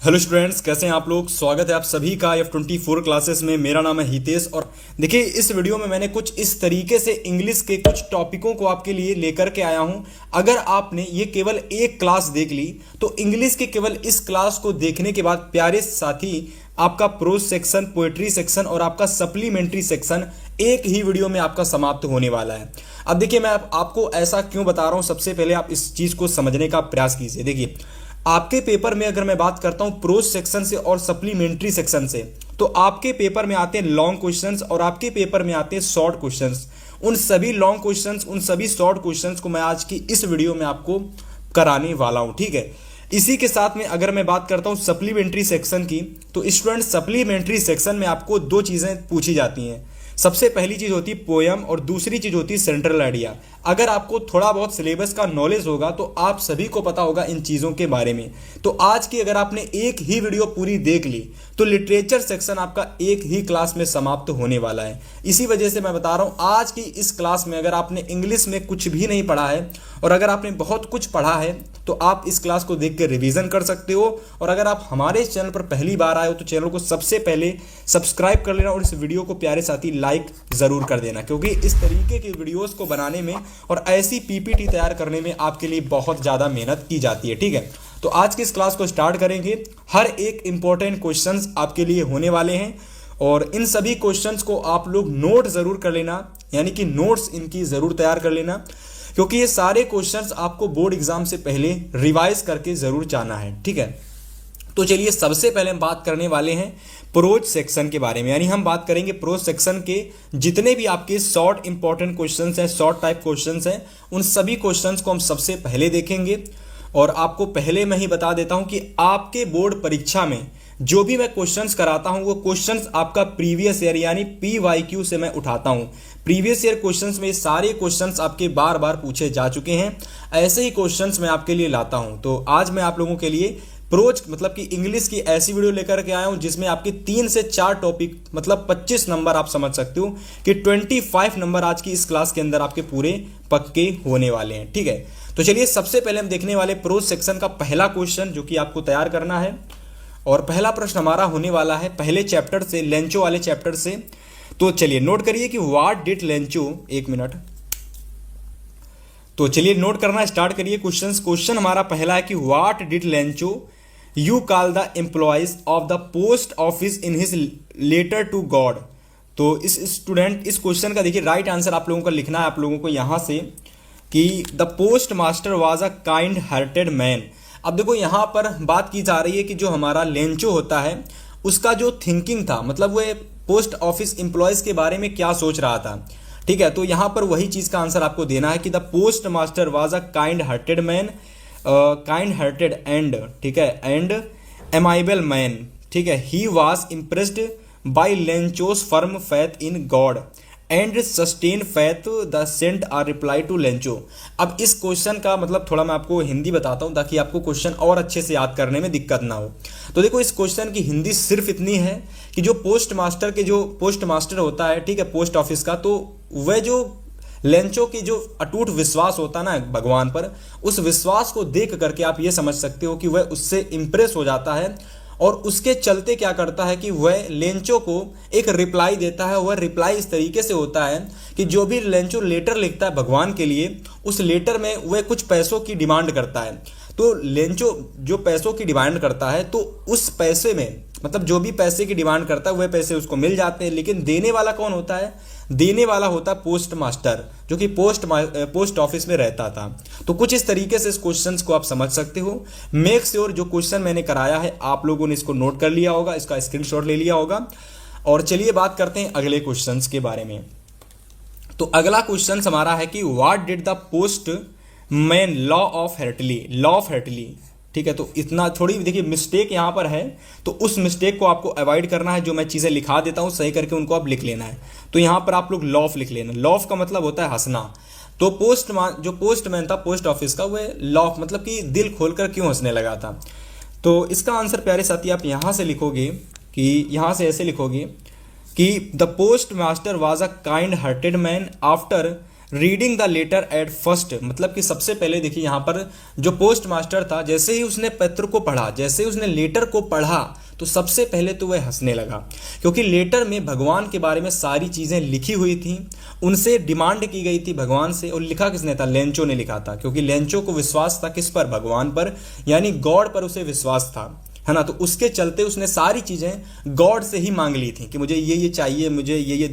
Hello students, कैसे हैं आप लोग। स्वागत है आप सभी का F24 क्लासेस में। मेरा नाम है हितेश और देखिए इस वीडियो में मैंने कुछ इस तरीके से इंग्लिश के कुछ टॉपिकों को आपके लिए लेकर के आया हूं। अगर आपने ये केवल एक क्लास देख ली तो इंग्लिश के केवल इस क्लास को देखने के बाद प्यारे साथी आपका प्रोज सेक्शन, पोएट्री सेक्शन और आपका सप्लीमेंट्री सेक्शन एक ही वीडियो में आपका समाप्त होने वाला है। अब देखिए मैं आपको ऐसा क्यों बता रहा हूं, सबसे पहले आप इस चीज को समझने का प्रयास कीजिए। देखिए आपके पेपर में अगर मैं बात करता हूं प्रोज सेक्शन से और सप्लीमेंट्री सेक्शन से, तो आपके पेपर में आते हैं लॉन्ग क्वेश्चंस और आपके पेपर में आते हैं शॉर्ट क्वेश्चंस। उन सभी लॉन्ग क्वेश्चंस, उन सभी शॉर्ट क्वेश्चंस को मैं आज की इस वीडियो में आपको कराने वाला हूं, ठीक है। इसी के साथ में अगर मैं बात करता हूं सप्लीमेंट्री सेक्शन की, तो स्टूडेंट सप्लीमेंट्री सेक्शन में आपको दो चीजें पूछी जाती हैं। सबसे पहली चीज होती है पोयम और दूसरी चीज होती है सेंट्रल आइडिया। अगर आपको थोड़ा बहुत सिलेबस का नॉलेज होगा तो आप सभी को पता होगा इन चीजों के बारे में। तो आज की अगर आपने एक ही वीडियो पूरी देख ली तो लिटरेचर सेक्शन आपका एक ही क्लास में समाप्त होने वाला है। इसी वजह से मैं बता रहा हूं आज की इस क्लास में अगर आपने इंग्लिश में कुछ भी नहीं पढ़ा है और अगर आपने बहुत कुछ पढ़ा है तो आप इस क्लास को देख के रिवीजन कर सकते हो। और अगर आप हमारे चैनल पर पहली बार आए हो तो चैनल को सबसे पहले सब्सक्राइब कर लेना और इस वीडियो को प्यारे साथी लाइक जरूर कर देना, क्योंकि इस तरीके की वीडियोस को बनाने में और ऐसी पीपीटी तैयार करने में आपके लिए बहुत ज़्यादा मेहनत की जाती है, ठीक है। तो आज की इस क्लास को स्टार्ट करेंगे। हर एक इंपॉर्टेंट क्वेश्चंस आपके लिए होने वाले हैं और इन सभी क्वेश्चंस को आप लोग नोट जरूर कर लेना, यानी कि नोट्स इनकी जरूर तैयार कर लेना, क्योंकि ये सारे क्वेश्चंस आपको बोर्ड एग्जाम से पहले रिवाइज करके जरूर जाना है, ठीक है। तो चलिए सबसे पहले हम बात करने वाले हैं प्रोज सेक्शन के बारे में, यानी हम बात करेंगे प्रोज सेक्शन के जितने भी आपके शॉर्ट इंपॉर्टेंट क्वेश्चंस हैं, शॉर्ट टाइप क्वेश्चंस हैं, उन सभी क्वेश्चंस को हम सबसे पहले देखेंगे। और आपको पहले मैं ही बता देता हूं कि आपके बोर्ड परीक्षा में जो भी मैं क्वेश्चंस कराता हूं वो क्वेश्चंस आपका प्रीवियस ईयर यानी PYQ से मैं उठाता हूं। प्रीवियस ईयर क्वेश्चंस में सारे क्वेश्चंस आपके बार बार पूछे जा चुके हैं, ऐसे ही क्वेश्चंस मैं आपके लिए लाता हूं। तो आज मैं आप लोगों के लिए प्रोज मतलब कि इंग्लिश की ऐसी वीडियो लेकर के आया हूं जिसमें आपके 3 से 4 टॉपिक मतलब 25 नंबर आप समझ सकते हो कि 25 नंबर आज की इस क्लास के अंदर आपके पूरे पक्के होने वाले हैं, ठीक है। तो चलिए सबसे पहले हम देखने वाले प्रोज सेक्शन का पहला क्वेश्चन जो कि आपको तैयार करना है। और पहला प्रश्न हमारा होने वाला है पहले चैप्टर से, लेंचो वाले चैप्टर से। तो चलिए नोट करिए कि व्हाट डिड लेंचो, एक मिनट। तो चलिए नोट करना स्टार्ट करिए। क्वेश्चन हमारा पहला है कि what did Lencho you call the employees of the post office in his letter to God. तो इस स्टूडेंट इस क्वेश्चन का देखिए राइट आंसर आप लोगों को लिखना है, आप लोगों को यहां से कि the post master was a kind hearted man. अब देखो यहां पर बात की जा रही है कि जो हमारा लेंचो होता है उसका जो थिंकिंग था, मतलब वो पोस्ट ऑफिस एम्प्लॉयज के बारे में क्या सोच रहा था, ठीक है। तो यहां पर वही चीज का आंसर आपको देना है कि the post master was a kind hearted man, kind hearted and, ठीक है, एंड एमाइबल मैन, ठीक है। He was impressed by Lencho's firm faith in God and sustain faith the sent are reply to Lencho. अब इस question का मतलब थोड़ा मैं आपको हिंदी बताता हूं ताकि आपको क्वेश्चन और अच्छे से याद करने में दिक्कत ना हो। तो देखो इस क्वेश्चन की हिंदी सिर्फ इतनी है कि जो पोस्ट मास्टर होता है, ठीक है, पोस्ट ऑफिस का, तो वह जो लेंचो की जो अटूट विश्वास होता है ना भगवान पर, उस विश्वास को देख करके आप ये समझ सकते हो कि वह उससे इंप्रेस हो जाता है और उसके चलते क्या करता है कि वह लेंचो को एक रिप्लाई देता है। वह रिप्लाई इस तरीके से होता है कि जो भी लेंचो लेटर लिखता है भगवान के लिए, उस लेटर में वह कुछ पैसों की डिमांड करता है। तो लेंचो जो पैसों की डिमांड करता है तो उस पैसे में मतलब जो भी पैसे की डिमांड करता है वह पैसे उसको मिल जाते हैं, लेकिन देने वाला कौन होता है? देने वाला होता है पोस्ट मास्टर, जो कि पोस्ट ऑफिस में रहता था। तो कुछ इस तरीके से इस क्वेश्चंस को आप समझ सकते हो। मेक श्योर जो क्वेश्चन मैंने कराया है आप लोगों ने इसको नोट कर लिया होगा, इसका स्क्रीनशॉट ले लिया होगा। और चलिए बात करते हैं अगले क्वेश्चंस के बारे में। तो अगला क्वेश्चन हमारा है कि what did the post man laugh heartily, ठीक है। तो इतना थोड़ी देखिए मिस्टेक यहां पर है, तो उस मिस्टेक को आपको अवॉइड करना है। जो मैं चीजें लिखा देता हूं सही करके उनको आप लिख लेना है। तो यहां पर आप लोग लॉफ लिख लेना। लॉफ का मतलब होता है हंसना। तो जो पोस्टमैन था पोस्ट ऑफिस का, वह लॉफ मतलब कि दिल खोलकर क्यों हंसने लगा था। तो इसका आंसर प्यारे साथी आप यहां से लिखोगे कि यहां से ऐसे लिखोगे कि the post master was a kind hearted man after reading the letter at first, मतलब कि सबसे पहले देखिए यहाँ पर जो पोस्ट मास्टर था, जैसे ही उसने पत्र को पढ़ा, जैसे ही उसने लेटर को पढ़ा, तो सबसे पहले तो वह हंसने लगा, क्योंकि लेटर में भगवान के बारे में सारी चीज़ें लिखी हुई थी, उनसे डिमांड की गई थी भगवान से। और लिखा किसने था? लेंचो ने लिखा था, क्योंकि लेंचो को विश्वास था किस पर? भगवान पर, यानी गॉड पर उसे विश्वास था, है ना। तो उसके चलते उसने सारी चीज़ें गॉड से ही मांग ली थी कि मुझे ये चाहिए, मुझे ये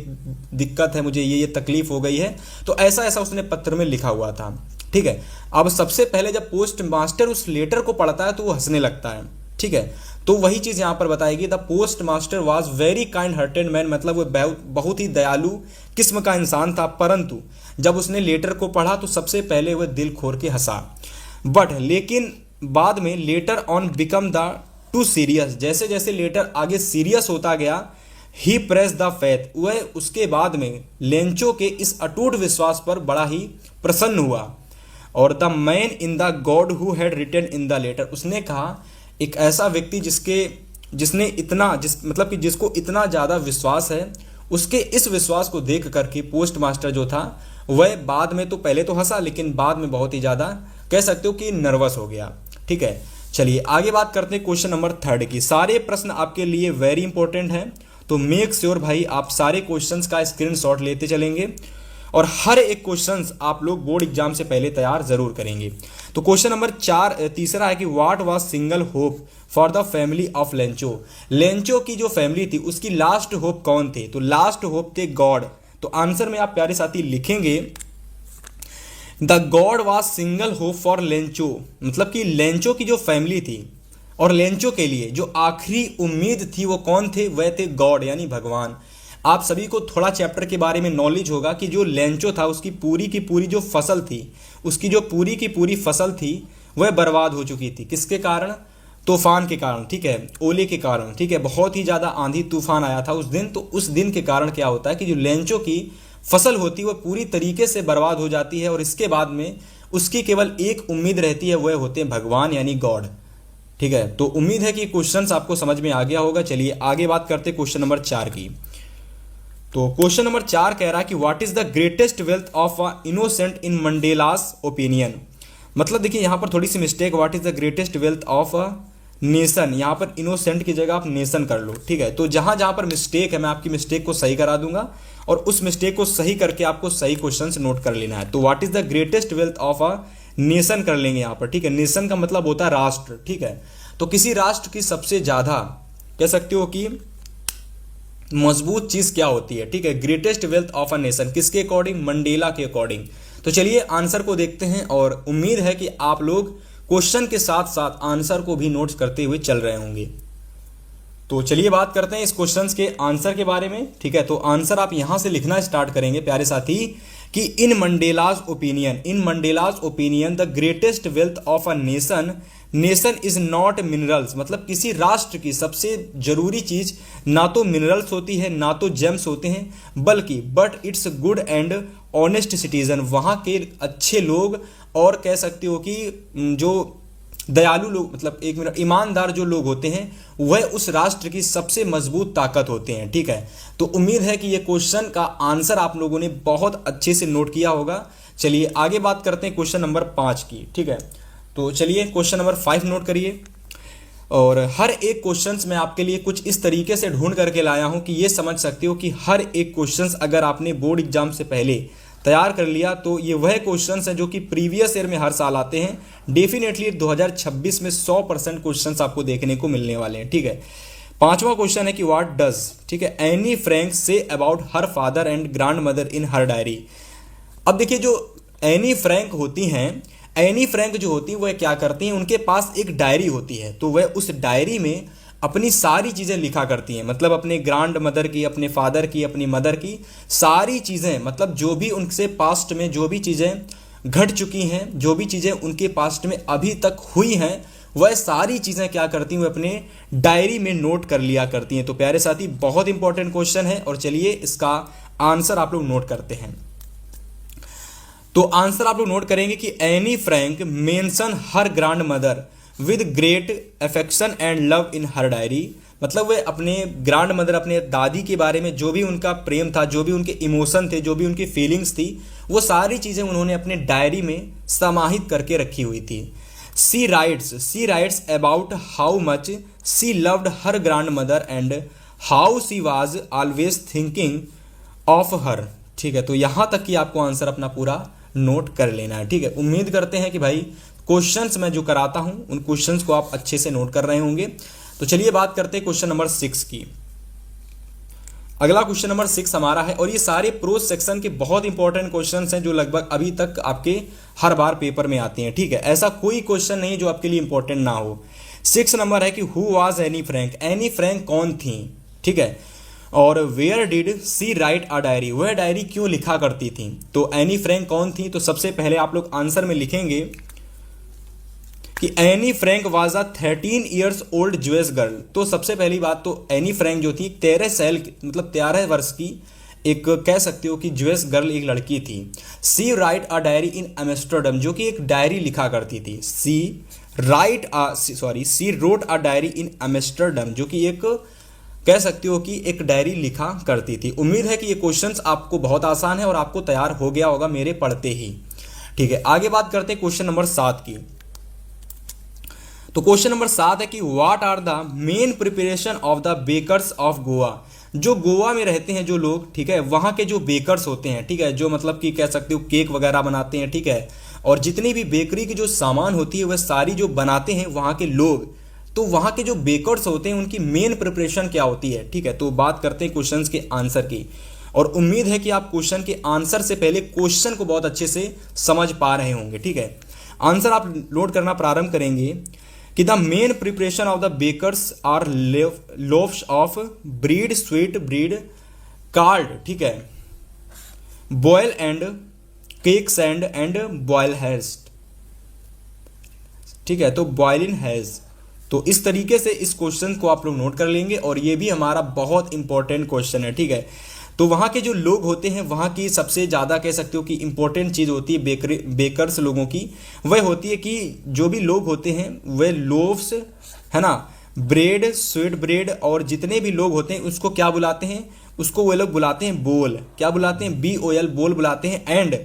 दिक्कत है, मुझे ये तकलीफ हो गई है। तो ऐसा ऐसा उसने पत्र में लिखा हुआ था, ठीक है। अब सबसे पहले जब पोस्ट मास्टर उस लेटर को पढ़ता है तो वो हंसने लगता है, ठीक है। तो वही चीज़ यहाँ पर बताएगी, the post master was very kind hearted man, मतलब वो बहुत ही दयालु किस्म का इंसान था, परंतु जब उसने लेटर को पढ़ा तो सबसे पहले वह दिल खोल के हंसा। बट लेकिन बाद में later on become the two serious, जैसे जैसे लेटर आगे सीरियस होता गया, ही प्रेस द फेथ, वह उसके बाद में लेंचो के इस अटूट विश्वास पर बड़ा ही प्रसन्न हुआ। और the man in the God who had written in the letter, उसने कहा एक ऐसा व्यक्ति जिसने इतना मतलब कि जिसको इतना ज़्यादा विश्वास है, उसके इस विश्वास को देख करके पोस्ट मास्टर जो था वह बाद में तो पहले तो हंसा, लेकिन बाद में बहुत ही ज़्यादा कह सकते हो कि नर्वस हो गया, ठीक है। चलिए आगे बात करते हैं क्वेश्चन नंबर 3 की। सारे प्रश्न आपके लिए वेरी इंपॉर्टेंट हैं, तो मेक श्योर भाई आप सारे क्वेश्चंस का स्क्रीनशॉट लेते चलेंगे और हर एक क्वेश्चंस आप लोग बोर्ड एग्जाम से पहले तैयार जरूर करेंगे। तो क्वेश्चन नंबर 4 तीसरा है कि what was single hope for the family of Lencho, Lencho की जो फैमिली थी उसकी लास्ट होप कौन थे? तो लास्ट होप थे गॉड। तो आंसर में आप प्यारे साथी लिखेंगे the God was single hope for Lencho, मतलब कि लेंचो की जो फैमिली थी और लेंचो के लिए जो आखिरी उम्मीद थी वो कौन थे? वह थे गॉड, यानी भगवान। आप सभी को थोड़ा चैप्टर के बारे में नॉलेज होगा कि जो लेंचो था उसकी पूरी की पूरी जो फसल थी, उसकी जो पूरी की पूरी फसल थी वह बर्बाद हो चुकी थी। किसके कारण? तूफान के कारण, ठीक है, ओले के कारण, ठीक है। बहुत ही ज़्यादा आंधी तूफान आया था उस दिन, तो उस दिन के कारण क्या होता है कि जो लेंचो की फसल होती है वह पूरी तरीके से बर्बाद हो जाती है और इसके बाद में उसकी केवल एक उम्मीद रहती है, वह होते हैं भगवान यानी गॉड, ठीक है। तो उम्मीद है कि क्वेश्चंस आपको समझ में आ गया होगा। चलिए आगे बात करते हैं क्वेश्चन नंबर 4 की। तो क्वेश्चन नंबर 4 कह रहा है कि what is the greatest wealth of a innocent in Mandela's opinion, मतलब देखिए यहाँ पर थोड़ी सी mistake, what is the greatest wealth of a nation, यहाँ पर इनोसेंट की जगह आप नेशन कर लो, ठीक है। तो जहां जहां पर मिस्टेक है मैं आपकी मिस्टेक को सही करा दूंगा और उस मिस्टेक को सही करके आपको सही क्वेश्चंस नोट कर लेना है। तो what is the greatest wealth of a nation कर लेंगे यहाँ पर, ठीक है। नेशन का मतलब होता है राष्ट्र, ठीक है। तो किसी राष्ट्र की सबसे ज्यादा कह सकते हो कि मजबूत चीज क्या होती है, ठीक है। Greatest wealth of a nation किसके अकॉर्डिंग? मंडेला के अकॉर्डिंग। तो चलिए आंसर को देखते हैं और उम्मीद है कि आप लोग क्वेश्चन के साथ साथ आंसर को भी नोट्स करते हुए चल रहे होंगे। तो चलिए बात करते हैं इस क्वेश्चन के आंसर के बारे में, ठीक है। तो आंसर आप यहां से लिखना स्टार्ट करेंगे प्यारे साथी कि in Mandela's opinion the greatest wealth of a nation is not minerals, मतलब किसी राष्ट्र की सबसे जरूरी चीज ना तो मिनरल्स होती है ना तो जेम्स होते हैं, बल्कि but it's good and honest citizen, वहां के अच्छे लोग और कह सकते हो कि जो दयालु लोग, मतलब एक मिनट, ईमानदार जो लोग होते हैं वह उस राष्ट्र की सबसे मजबूत ताकत होते हैं, ठीक है। तो उम्मीद है कि ये क्वेश्चन का आंसर आप लोगों ने बहुत अच्छे से नोट किया होगा। चलिए आगे बात करते हैं क्वेश्चन नंबर 5 की, ठीक है। तो चलिए क्वेश्चन नंबर 5 नोट करिए और हर एक क्वेश्चंस मैं आपके लिए कुछ इस तरीके से ढूंढ करके लाया हूं कि ये समझ सकते हो कि हर एक क्वेश्चंस अगर आपने बोर्ड एग्जाम से पहले तैयार कर लिया तो ये वह क्वेश्चंस हैं जो कि प्रीवियस ईयर में हर साल आते हैं। डेफिनेटली 2026 में 100% क्वेश्चंस आपको देखने को मिलने वाले हैं, ठीक है। 5वां क्वेश्चन है कि व्हाट डज, ठीक है, Anne Frank say about her father and grand mother in her diary. अब देखिए जो एनी फ्रैंक होती हैं, एनी फ्रैंक जो होती हैं वह क्या करती हैं, उनके पास एक डायरी होती है, तो वह उस डायरी में अपनी सारी चीज़ें लिखा करती हैं, मतलब अपने ग्रैंड मदर की, अपने फादर की, अपनी मदर की सारी चीज़ें, मतलब जो भी उनसे पास्ट में जो भी चीज़ें घट चुकी हैं, जो भी चीज़ें उनके पास्ट में अभी तक हुई हैं, वह सारी चीज़ें क्या करती हैं, वह अपने डायरी में नोट कर लिया करती हैं। तो प्यारे साथी बहुत इंपॉर्टेंट क्वेश्चन है और चलिए इसका आंसर आप लोग नोट करते हैं। तो आंसर आप लोग नोट करेंगे कि Anne Frank mention her grand mother with great affection and love in her diary, मतलब वे अपने ग्रैंड मदर, अपने दादी के बारे में जो भी उनका प्रेम था, जो भी उनके इमोशन थे, जो भी उनकी फीलिंग्स थी, वो सारी चीज़ें उन्होंने अपने डायरी में समाहित करके रखी हुई थी। She writes about how much she loved her grandmother and how she was always thinking of her. ठीक है, तो यहाँ तक कि आपको आंसर अपना पूरा नोट कर लेना है। ठीक है, उम्मीद करते हैं कि भाई क्वेश्चंस मैं जो कराता हूं उन क्वेश्चंस को आप अच्छे से नोट कर रहे होंगे। तो चलिए बात करते हैं क्वेश्चन नंबर 6 की। अगला क्वेश्चन नंबर 6 हमारा है, और ये सारे प्रोज सेक्शन के बहुत इंपॉर्टेंट क्वेश्चंस हैं जो लगभग अभी तक आपके हर बार पेपर में आते हैं। ठीक है, ऐसा कोई क्वेश्चन नहीं जो आपके लिए इंपॉर्टेंट ना हो। 6 नंबर है कि who was Anne Frank, Anne Frank कौन थी। ठीक है, और where did she write a diary, वह डायरी क्यों लिखा करती थी। तो एनी फ्रैंक कौन थी, तो सबसे पहले आप लोग आंसर में लिखेंगे कि Anne Frank was a 13 years old Jewish girl. तो सबसे पहली बात तो एनी फ्रैंक जो थी 13 साल मतलब 13 वर्ष की एक कह सकते हो कि ज्यूइश गर्ल, एक लड़की थी। She write a diary in Amsterdam, जो कि एक डायरी लिखा करती थी। She wrote a diary in Amsterdam, जो कि एक कह सकते हो कि एक डायरी लिखा करती थी। उम्मीद है कि ये क्वेश्चंस आपको बहुत आसान है और आपको तैयार हो गया होगा मेरे पढ़ते ही। ठीक है, आगे बात करते हैं क्वेश्चन नंबर 7 की। तो क्वेश्चन नंबर 7 है कि what are the main preparation of the bakers of Goa. जो गोवा में रहते हैं जो लोग, ठीक है, वहां के जो बेकर्स होते हैं, ठीक है, जो मतलब कि कह सकते हो केक वगैरह बनाते हैं, ठीक है, और जितनी भी बेकरी की जो सामान होती है वह सारी जो बनाते हैं वहां के लोग, तो वहां के जो बेकर्स होते हैं उनकी मेन प्रिपरेशन क्या होती है। ठीक है, तो बात करते हैं क्वेश्चंस के आंसर की, और उम्मीद है कि आप क्वेश्चन के आंसर से पहले क्वेश्चन को बहुत अच्छे से समझ पा रहे होंगे। ठीक है, आंसर आप नोट करना प्रारंभ करेंगे कि the main preparation of the bakers are loafs of bread, sweet bread, card, ठीक है, boil and cakes and boil has. ठीक है, तो बॉयल इन हैज। तो इस तरीके से इस क्वेश्चन को आप लोग नोट कर लेंगे, और ये भी हमारा बहुत इंपॉर्टेंट क्वेश्चन है। ठीक है, तो वहाँ के जो लोग होते हैं, वहाँ की सबसे ज़्यादा कह सकते हो कि इंपॉर्टेंट चीज़ होती है बेकर्स लोगों की, वह होती है कि जो भी लोग होते हैं वह लोव्स, है ना, ब्रेड, स्वीट ब्रेड, और जितने भी लोग होते हैं उसको क्या बुलाते हैं, उसको वो लोग बुलाते हैं बोल। क्या बुलाते हैं, BOL, बोल बुलाते हैं। एंड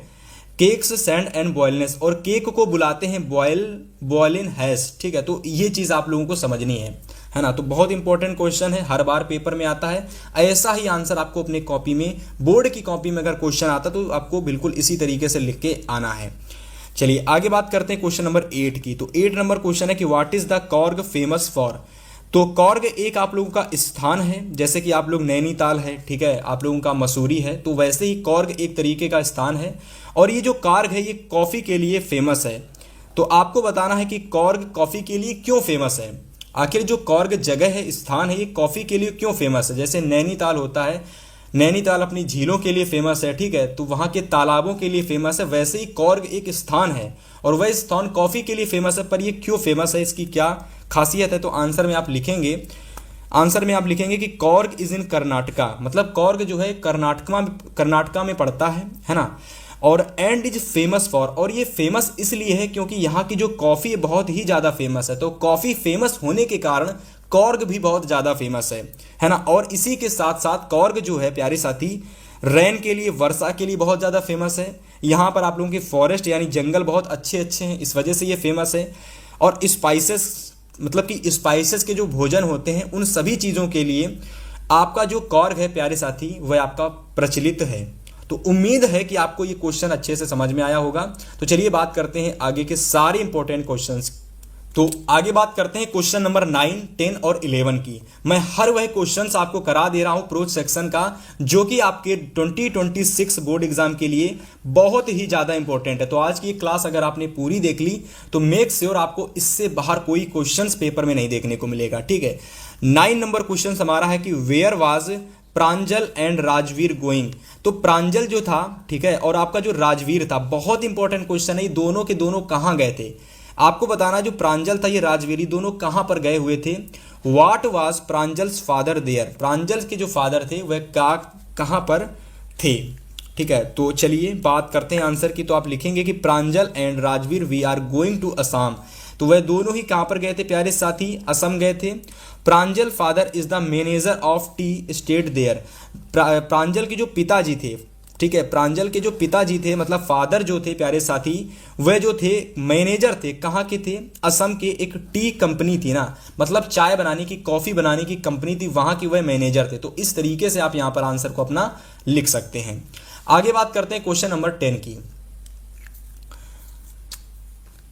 केक्स, सैंड एंड बॉयलनेस, और केक को बुलाते हैं बॉयल इन हैश। ठीक है, तो ये चीज़ आप लोगों को समझनी है ना। तो बहुत इंपॉर्टेंट क्वेश्चन है, हर बार पेपर में आता है। ऐसा ही आंसर आपको अपने कॉपी में, बोर्ड की कॉपी में अगर क्वेश्चन आता तो आपको बिल्कुल इसी तरीके से लिख के आना है। चलिए आगे बात करते हैं क्वेश्चन नंबर 8 की। तो 8 नंबर क्वेश्चन है कि what is the Korg famous for. तो कॉर्ग एक आप लोगों का स्थान है, जैसे कि आप लोग नैनीताल है, ठीक है, आप लोगों का मसूरी है, तो वैसे ही कॉर्ग एक तरीके का स्थान है। और ये जो कॉर्ग है ये कॉफ़ी के लिए फेमस है। तो आपको बताना है कि कॉर्ग कॉफ़ी के लिए क्यों फेमस है। आखिर जो कॉर्ग जगह है, स्थान है, ये कॉफ़ी के लिए क्यों फेमस है। जैसे नैनीताल होता है, नैनीताल अपनी झीलों के लिए फेमस है, ठीक है, तो वहाँ के तालाबों के लिए फेमस है। वैसे ही कॉर्ग एक स्थान है और वह स्थान कॉफ़ी के लिए फेमस है। पर ये क्यों फेमस है, इसकी क्या खासियत है, तो आंसर में आप लिखेंगे कि कॉर्ग इज इन कर्नाटका। मतलब कॉर्ग जो है कर्नाटका में पड़ता है ना। और एंड इज फेमस फॉर, और ये फेमस इसलिए है क्योंकि यहाँ की जो कॉफ़ी है बहुत ही ज़्यादा फेमस है। तो कॉफ़ी फेमस होने के कारण कॉर्ग भी बहुत ज़्यादा फेमस है ना। और इसी के साथ साथ कॉर्ग जो है प्यारे साथी, रेन के लिए, वर्षा के लिए बहुत ज़्यादा फेमस है। यहाँ पर आप लोगों के फॉरेस्ट यानी जंगल बहुत अच्छे हैं, इस वजह से ये फेमस है। और स्पाइसेस, मतलब कि स्पाइसेस के जो भोजन होते हैं उन सभी चीज़ों के लिए आपका जो कॉर्ग है प्यारे साथी वह आपका प्रचलित है। तो उम्मीद है कि आपको ये क्वेश्चन अच्छे से समझ में आया होगा। तो चलिए बात करते हैं आगे के सारे इंपॉर्टेंट क्वेश्चंस। तो आगे बात करते हैं क्वेश्चन नंबर 9, 10 और 11 की। मैं हर वह क्वेश्चंस आपको करा दे रहा हूं प्रोज सेक्शन का जो कि आपके 2026 बोर्ड एग्जाम के लिए बहुत ही ज़्यादा इंपॉर्टेंट है। तो आज की क्लास अगर आपने पूरी देख ली तो मेक श्योर आपको इससे बाहर कोई क्वेश्चंस पेपर में नहीं देखने को मिलेगा, ठीक है। 9 नंबर क्वेश्चन हमारा है कि where was Pranjal and Rajveer going. तो प्रांजल जो था, ठीक है, और आपका जो राजवीर था, बहुत इंपॉर्टेंट क्वेश्चन है, ये दोनों के दोनों कहाँ गए थे। आपको बताना जो प्रांजल था, ये राजवीर, दोनों कहाँ पर गए हुए थे। What was Pranjal's father there. Pranjal के जो फादर थे वह कहाँ पर थे, ठीक है। तो चलिए बात करते हैं आंसर की। तो आप लिखेंगे कि Pranjal and Rajveer we are going to Assam. तो वह दोनों ही कहाँ पर गए थे प्यारे साथी, असम गए थे। Pranjal father is the manager of tea estate there, Pranjal के जो पिताजी थे, ठीक है, प्रांजल के जो पिताजी थे मतलब फादर जो थे प्यारे साथी, वह जो थे मैनेजर थे, कहाँ के थे, असम के एक टी कंपनी थी ना, मतलब चाय बनाने की, कॉफी बनाने की कंपनी थी, वहां के वह मैनेजर थे। तो इस तरीके से आप यहां पर आंसर को अपना लिख सकते हैं। आगे बात करते हैं क्वेश्चन नंबर 10 की।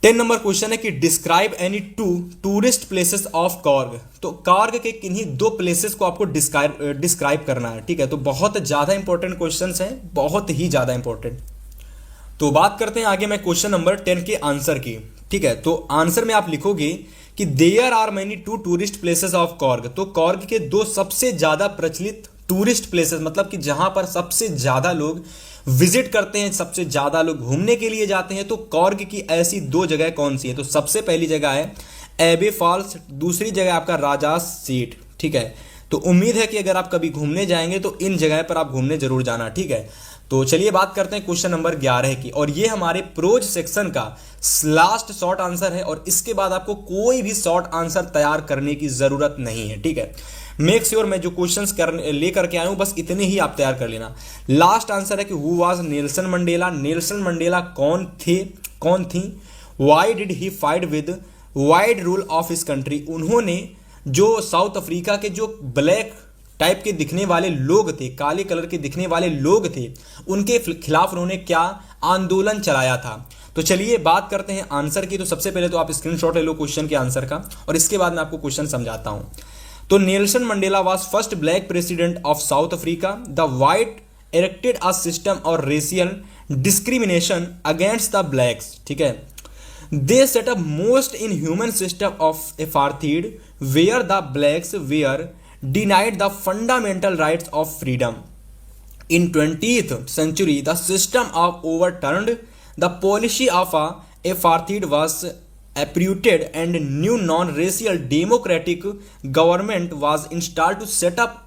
10 नंबर क्वेश्चन है कि describe any two tourist places of Coorg. तो कार्ग के किन्हीं दो प्लेसेस को आपको डिस्क्राइब करना है, ठीक है। तो बहुत ज्यादा इंपॉर्टेंट क्वेश्चंस हैं, बहुत ही ज्यादा इंपॉर्टेंट। तो बात करते हैं आगे मैं क्वेश्चन नंबर 10 के आंसर की, ठीक है। तो आंसर में आप लिखोगे कि there are many two tourist places of Coorg. तो कार्ग के दो सबसे ज्यादा प्रचलित टूरिस्ट प्लेसेस, मतलब कि जहां पर सबसे ज्यादा लोग विजिट करते हैं, सबसे ज्यादा लोग घूमने के लिए जाते हैं, तो कार्ग की ऐसी दो जगह कौन सी है। तो सबसे पहली जगह है एबे फॉल्स, दूसरी जगह आपका राजास सीट, ठीक है। तो उम्मीद है कि अगर आप कभी घूमने जाएंगे तो इन जगह पर आप घूमने जरूर जाना, ठीक है। तो चलिए बात करते हैं क्वेश्चन नंबर 11 की, और ये हमारे प्रोज सेक्शन का लास्ट शॉर्ट आंसर है, और इसके बाद आपको कोई भी शॉर्ट आंसर तैयार करने की जरूरत नहीं है, ठीक है। मेक श्योर मैं जो क्वेश्चंस लेकर के आया हूं बस इतने ही आप तैयार कर लेना। लास्ट आंसर है कि who was Nelson Mandela, Nelson Mandela कौन थी। Why did he fight with wide rule of his country, उन्होंने जो साउथ अफ्रीका के जो ब्लैक टाइप के दिखने वाले लोग थे, काले कलर के दिखने वाले लोग थे, उनके खिलाफ उन्होंने क्या आंदोलन चलाया था। तो चलिए बात करते हैं आंसर की। तो सबसे पहले तो आप स्क्रीनशॉट ले लो क्वेश्चन के आंसर का, और इसके बाद मैं आपको क्वेश्चन समझाता हूं। तो Nelson Mandela was first black president of south Africa. The white erected a system or racial discrimination against the blacks, ठीक है। They set up most inhuman system of apartheid where the blacks were denied the fundamental rights of freedom. In 20th century, the system of overturned. The policy of apartheid was uprooted and new non-racial democratic government was installed to set up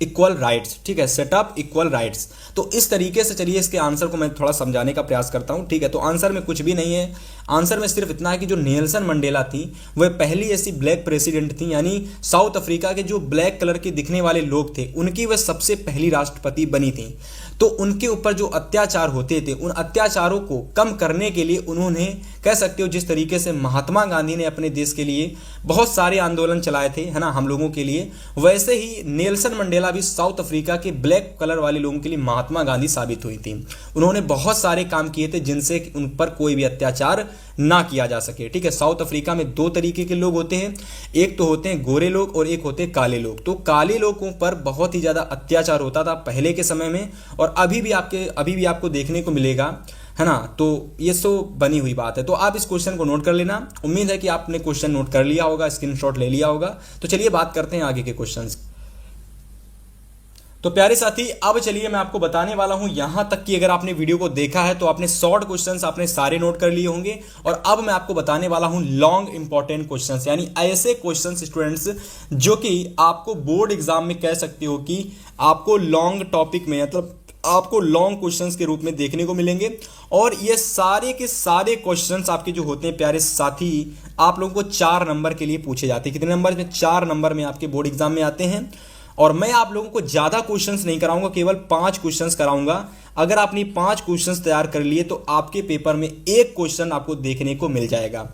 equal rights, ठीक है, setup equal rights. तो इस तरीके से चलिए इसके answer को मैं थोड़ा समझाने का प्रयास करता हूं, ठीक है। तो आंसर में कुछ भी नहीं है, आंसर में सिर्फ इतना है कि जो नेल्सन मंडेला थी वह पहली ऐसी ब्लैक प्रेसिडेंट थी, यानी साउथ अफ्रीका के जो ब्लैक कलर के दिखने वाले लोग थे उनकी वह सबसे पहली राष्ट्रपति बनी थी। तो उनके ऊपर जो अत्याचार होते थे उन अत्याचारों को कम करने के लिए उन्होंने, कह सकते हो जिस तरीके से महात्मा गांधी ने अपने देश के लिए बहुत सारे आंदोलन चलाए थे, है ना, हम लोगों के लिए, वैसे ही नेल्सन मंडेला भी साउथ अफ्रीका के ब्लैक कलर वाले लोगों के लिए महात्मा गांधी साबित हुई थी। उन्होंने बहुत सारे काम किए थे जिनसे उन पर कोई भी अत्याचार ना किया जा सके, ठीक है। साउथ अफ्रीका में दो तरीके के लोग होते हैं, एक तो होते हैं गोरे लोग और एक होते हैं काले लोग। तो काले लोगों पर बहुत ही ज्यादा अत्याचार होता था पहले के समय में, और अभी भी आपको देखने को मिलेगा, है ना। तो ये सो बनी हुई बात है। तो आप इस क्वेश्चन को नोट कर लेना। उम्मीद है कि आपने क्वेश्चन नोट कर लिया होगा, स्क्रीनशॉट ले लिया होगा। तो चलिए बात करते हैं आगे के क्वेश्चंस। तो प्यारे साथी अब चलिए मैं आपको बताने वाला हूं, यहां तक कि अगर आपने वीडियो को देखा है तो आपने शॉर्ट क्वेश्चंस आपने सारे नोट कर लिए होंगे, और अब मैं आपको बताने वाला हूं लॉन्ग इंपॉर्टेंट क्वेश्चंस, यानी ऐसे क्वेश्चंस स्टूडेंट्स जो कि आपको बोर्ड एग्जाम में, कह सकते हो कि आपको लॉन्ग टॉपिक में, मतलब आपको लॉन्ग क्वेश्चंस के रूप में देखने को मिलेंगे। और ये सारे के सारे क्वेश्चंस आपके जो होते हैं प्यारे साथी, आप लोगों को 4 नंबर के लिए पूछे जाते हैं। कितने नंबर में? 4 नंबर में आपके बोर्ड एग्जाम में आते हैं। और मैं आप लोगों को ज्यादा क्वेश्चंस नहीं कराऊंगा, केवल 5 क्वेश्चंस कराऊंगा। अगर आपने 5 क्वेश्चंस तैयार कर लिए तो आपके पेपर में 1 क्वेश्चन आपको देखने को मिल जाएगा।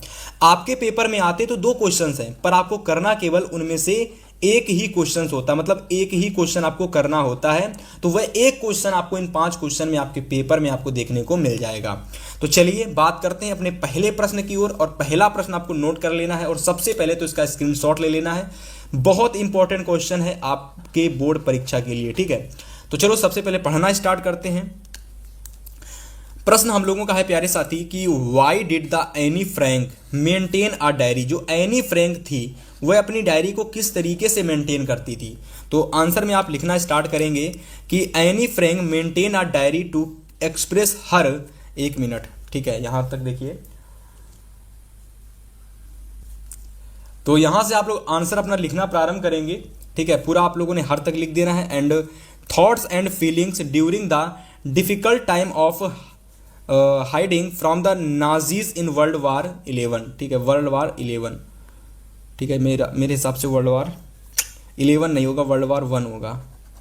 आपके पेपर में आते तो 2 क्वेश्चंस हैं, पर आपको करना केवल उनमें से एक ही क्वेश्चन होता है, मतलब एक ही क्वेश्चन आपको करना होता है। तो वह एक क्वेश्चन आपको इन 5 क्वेश्चन में आपके पेपर में आपको देखने को मिल जाएगा। तो चलिए बात करते हैं अपने पहले प्रश्न की ओर, और पहला प्रश्न आपको नोट कर लेना है, और सबसे पहले तो इसका स्क्रीनशॉट ले लेना है। बहुत इंपॉर्टेंट क्वेश्चन है आपके बोर्ड परीक्षा के लिए, ठीक है। तो चलो सबसे पहले पढ़ना स्टार्ट करते हैं। प्रश्न हम लोगों का है प्यारे साथी कि why did the any Frank maintain a diary. जो एनी फ्रैंक थी वह अपनी डायरी को किस तरीके से मेंटेन करती थी। तो आंसर में आप लिखना स्टार्ट करेंगे कि Anne Frank maintain a diary to express her, 1 minute, ठीक है, यहां तक देखिए। तो यहां से आप लोग आंसर अपना लिखना प्रारंभ करेंगे, ठीक है। पूरा आप लोगों ने हर तक लिख देना है। And thoughts and feelings during the difficult time of hiding from the Nazis in world war 11, ठीक है, वर्ल्ड वार 11, ठीक है, मेरे हिसाब से वर्ल्ड वार 11 नहीं होगा, वर्ल्ड वार 1 होगा,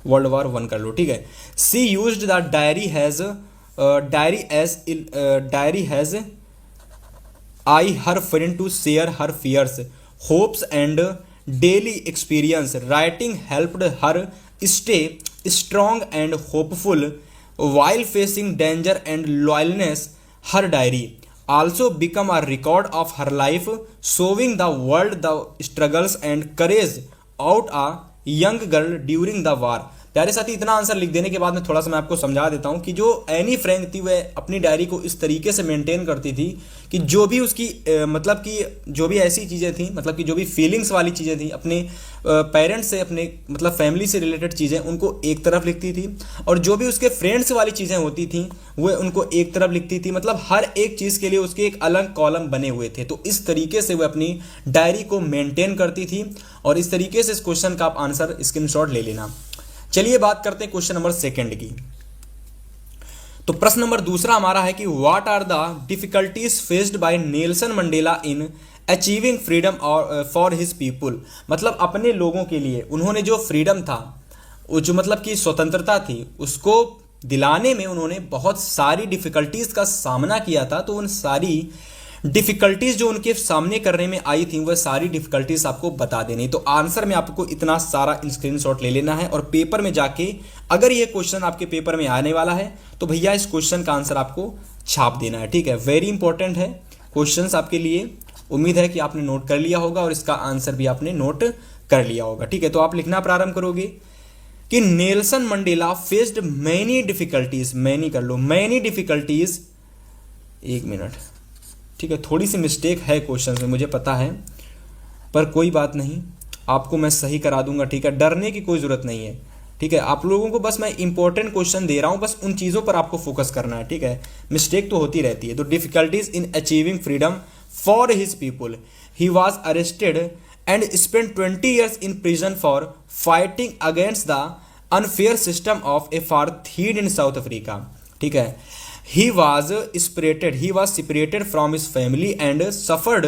वर्ल्ड वार 1 कर लो, ठीक है। She used the diary as a her friend to share her fears hopes and daily experience writing helped her stay strong and hopeful while facing danger and loneliness. Her diary also become a record of her life, showing the world the struggles and courage out a young girl during the war. प्यारे साथी, इतना answer लिख देने के बाद में थोड़ा सा मैं आपको समझा देता हूँ कि जो एनी फ्रैंक थी वह अपनी डायरी को इस तरीके से मेंटेन करती थी कि जो भी उसकी मतलब कि जो भी ऐसी चीज़ें थी, मतलब कि जो भी फीलिंग्स वाली चीज़ें थी अपने पेरेंट्स से, अपने मतलब फैमिली से रिलेटेड चीज़ें, उनको एक तरफ लिखती थी, और जो भी उसके फ्रेंड्स वाली चीज़ें होती थी वह उनको एक तरफ लिखती थी। मतलब हर एक चीज़ के लिए उसके एक अलग कॉलम बने हुए थे। तो इस तरीके से वह अपनी डायरी को मेंटेन करती थी, और इस तरीके से इस क्वेश्चन का आप आंसर स्क्रीनशॉट ले लेना। चलिए बात करते हैं क्वेश्चन नंबर 2 की। तो प्रश्न नंबर 2 हमारा है कि what are the difficulties faced by Nelson Mandela in achieving freedom for his people. मतलब अपने लोगों के लिए उन्होंने जो फ्रीडम था, वो जो मतलब कि स्वतंत्रता थी, उसको दिलाने में उन्होंने बहुत सारी डिफिकल्टीज का सामना किया था। तो उन सारी डिफिकल्टीज जो उनके सामने करने में आई थी, वह सारी डिफिकल्टीज आपको बता देनी। तो आंसर में आपको इतना सारा स्क्रीनशॉट ले लेना है, और पेपर में जाके अगर ये क्वेश्चन आपके पेपर में आने वाला है तो भैया इस क्वेश्चन का आंसर आपको छाप देना है, ठीक है। वेरी इंपॉर्टेंट है क्वेश्चन आपके लिए। उम्मीद है कि आपने नोट कर लिया होगा और इसका आंसर भी आपने नोट कर लिया होगा, ठीक है। तो आप लिखना प्रारंभ करोगे कि Nelson Mandela faced many difficulties, many कर लो, मैनी डिफिकल्टीज, 1 मिनट, ठीक है। थोड़ी सी मिस्टेक है क्वेश्चन में, मुझे पता है, पर कोई बात नहीं, आपको मैं सही करा दूंगा, ठीक है। डरने की कोई ज़रूरत नहीं है, ठीक है। आप लोगों को बस मैं इंपॉर्टेंट क्वेश्चन दे रहा हूं, बस उन चीज़ों पर आपको फोकस करना है, ठीक है। मिस्टेक तो होती रहती है। तो difficulties in achieving freedom for his people, he was arrested and spend 20 years in prison for fighting against the unfair system of apartheid in South Africa, ठीक है। He was separated from his family and suffered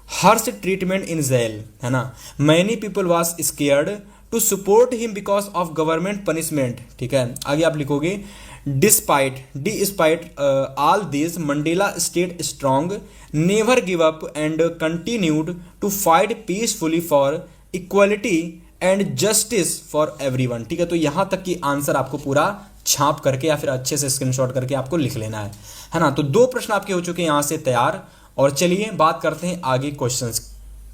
harsh treatment in jail, है ना। Many people was scared to support him because of government punishment, ठीक है। आगे आप लिखोगे despite all this, Mandela stayed strong, never give up and continued to fight peacefully for equality and justice for everyone, ठीक है। तो यहाँ तक कि आंसर आपको पूरा छाप करके या फिर अच्छे से स्क्रीनशॉट करके आपको लिख लेना है ना। तो 2 प्रश्न आपके हो चुके हैं यहाँ से तैयार, और चलिए बात करते हैं आगे क्वेश्चंस।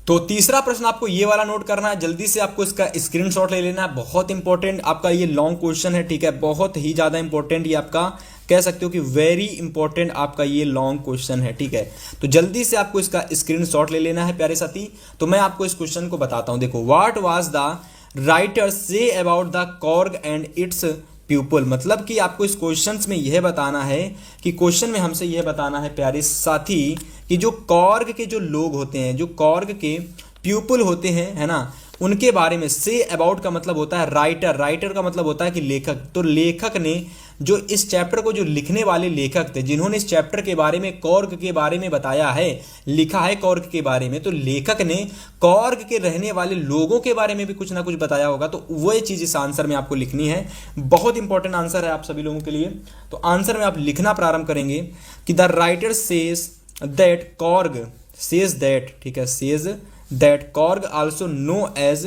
तो तीसरा प्रश्न आपको ये वाला नोट करना है, जल्दी से आपको इसका स्क्रीनशॉट ले लेना है। बहुत इंपॉर्टेंट आपका ये लॉन्ग क्वेश्चन है, ठीक है, बहुत ही ज्यादा इंपॉर्टेंट, ये आपका कह सकते हो कि वेरी इंपॉर्टेंट आपका ये लॉन्ग क्वेश्चन है, ठीक है। तो जल्दी से आपको इसका स्क्रीनशॉट ले लेना है प्यारे साथी। तो मैं आपको इस क्वेश्चन को बताता हूं। देखो, what was the writer say about the Korg and it's people. मतलब कि आपको इस क्वेश्चन में यह बताना है कि क्वेश्चन में हमसे यह बताना है प्यारे साथी कि जो कॉर्ग के जो लोग होते हैं, जो कॉर्ग के पीपल होते हैं, है ना, उनके बारे में। से अबाउट का मतलब होता है राइटर, राइटर का मतलब होता है कि लेखक। तो लेखक ने जो इस चैप्टर को, जो लिखने वाले लेखक थे, जिन्होंने इस चैप्टर के बारे में, कॉर्ग के बारे में बताया है, लिखा है कॉर्ग के बारे में, तो लेखक ने कॉर्ग के रहने वाले लोगों के बारे में भी कुछ ना कुछ बताया होगा। तो वह चीज़ इस आंसर में आपको लिखनी है। बहुत इंपॉर्टेंट आंसर है आप सभी लोगों के लिए। तो आंसर में आप लिखना प्रारंभ करेंगे कि the writer says that Korg, says that, ठीक है, says that Korg, also known as